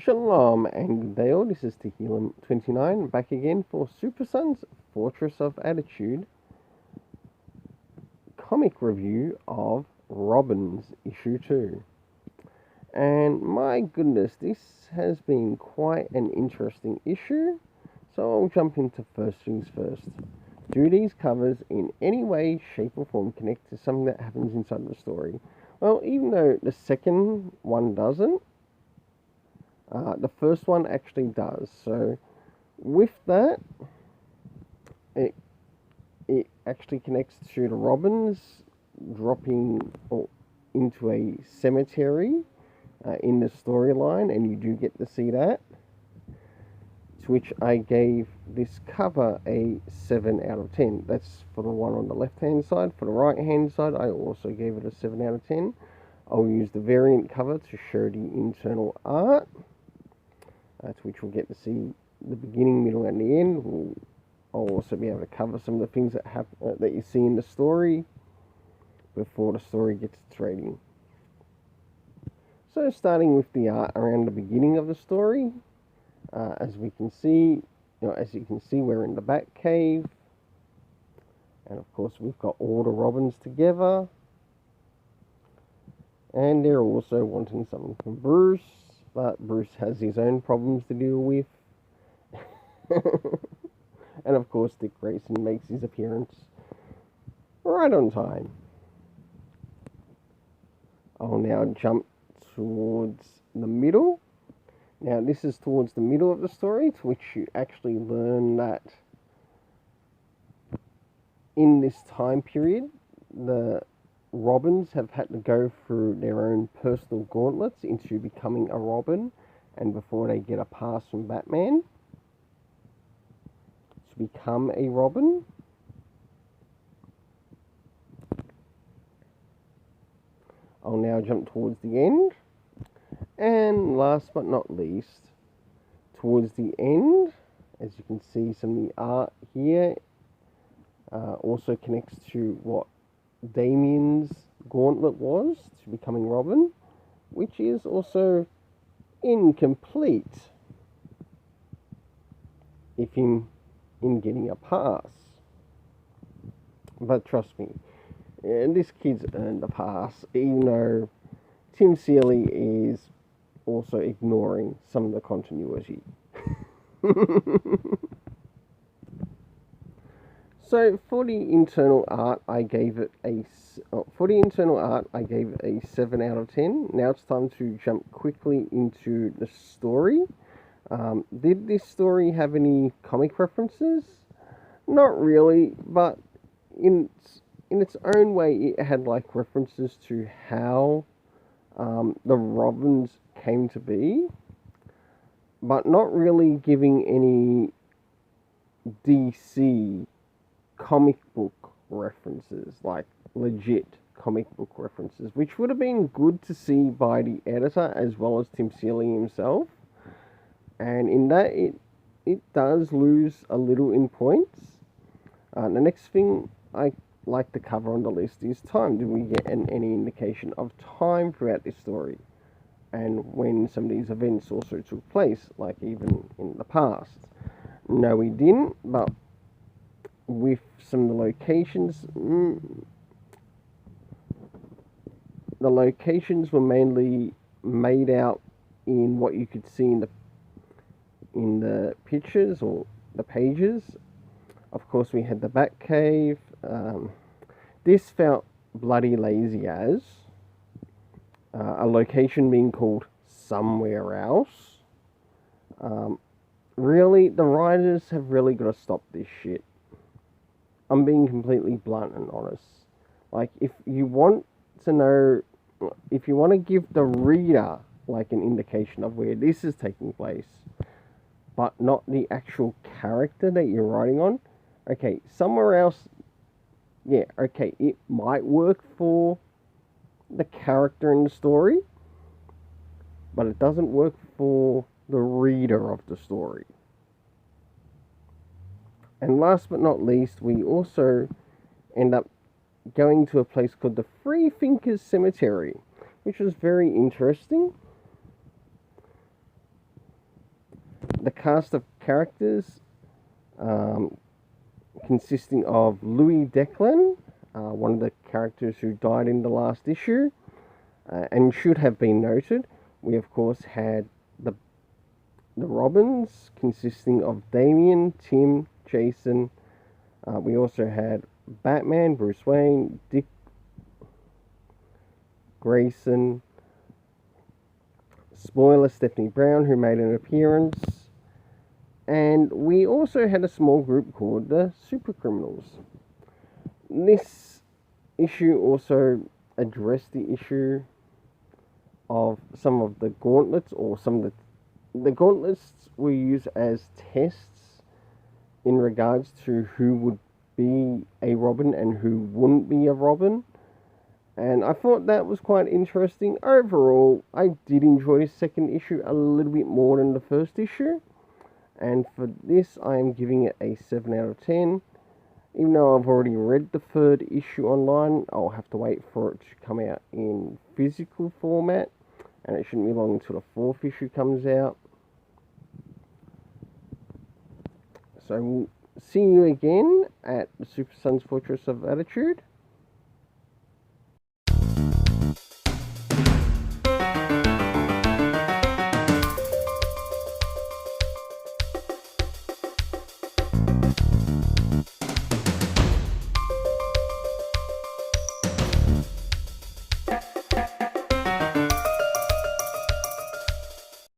Shalom and good day all, this is Tehillim29 back again for Super Sun's Fortress of Attitude comic review of Robins issue 2. And my goodness, this has been quite an interesting issue, so I'll jump into first things first. Do these covers in any way, shape or form connect to something that happens inside the story? Well, even though the second one doesn't, the first one actually does. So with that, it actually connects to the Robins dropping into a cemetery in the storyline, and you do get to see that. To which I gave this cover a 7 out of 10. That's for the one on the left hand side. For the right hand side, I also gave it a 7 out of 10. I'll use the variant cover to show the internal art. To which we'll get to see the beginning, middle, and the end. I'll also be able to cover some of the things that happen that you see in the story before the story gets its rating. So, starting with the art around the beginning of the story, as you can see, we're in the Bat Cave, and of course we've got all the Robins together, and they're also wanting something from Bruce. But Bruce has his own problems to deal with. And of course, Dick Grayson makes his appearance right on time. I'll now jump towards the middle. Now, this is towards the middle of the story, to which you actually learn that in this time period, the Robins have had to go through their own personal gauntlets into becoming a Robin, and before they get a pass from Batman to become a Robin. I'll now jump towards the end, and last but not least, towards the end, as you can see, some of the art here also connects to what Damien's gauntlet was to becoming Robin, which is also incomplete if him in getting a pass. But trust me, this kid's earned a pass, even though Tim Seeley is also ignoring some of the continuity. So for the internal art, I gave it a 7 out of 10. Now it's time to jump quickly into the story. Did this story have any comic references? Not really, but in its own way, it had like references to how the Robins came to be, but not really giving any DC comic book references, like legit comic book references, which would have been good to see by the editor as well as Tim Seeley himself. And in that, it does lose a little in points. The next thing I like to cover on the list is time. Do we get any indication of time throughout this story, and when some of these events also took place, like even in the past? No, we didn't, but with some of the locations, the locations were mainly made out in what you could see in the pictures or the pages. Of course, we had the Bat Cave. This felt bloody lazy as a location being called somewhere else. Really, the writers have really got to stop this shit. I'm being completely blunt and honest. Like, if you want to give the reader like an indication of where this is taking place, but not the actual character that you're writing on, okay, somewhere else, yeah, okay, it might work for the character in the story, but it doesn't work for the reader of the story. And last but not least, we also end up going to a place called the Free Thinkers Cemetery, which was very interesting. The cast of characters consisting of Louis Declan, one of the characters who died in the last issue, and should have been noted. We of course had the Robins, consisting of Damien, Tim, Jason. We also had Batman, Bruce Wayne, Dick Grayson, spoiler, Stephanie Brown, who made an appearance. And we also had a small group called the Super Criminals. This issue also addressed the issue of some of the gauntlets, or some of the gauntlets were used as tests in regards to who would be a Robin and who wouldn't be a Robin. And I thought that was quite interesting. Overall, I did enjoy the second issue a little bit more than the first issue. And for this, I am giving it a 7 out of 10. Even though I've already read the third issue online, I'll have to wait for it to come out in physical format. And it shouldn't be long until the fourth issue comes out. So we'll see you again at the Super Sons Fortress of Attitude.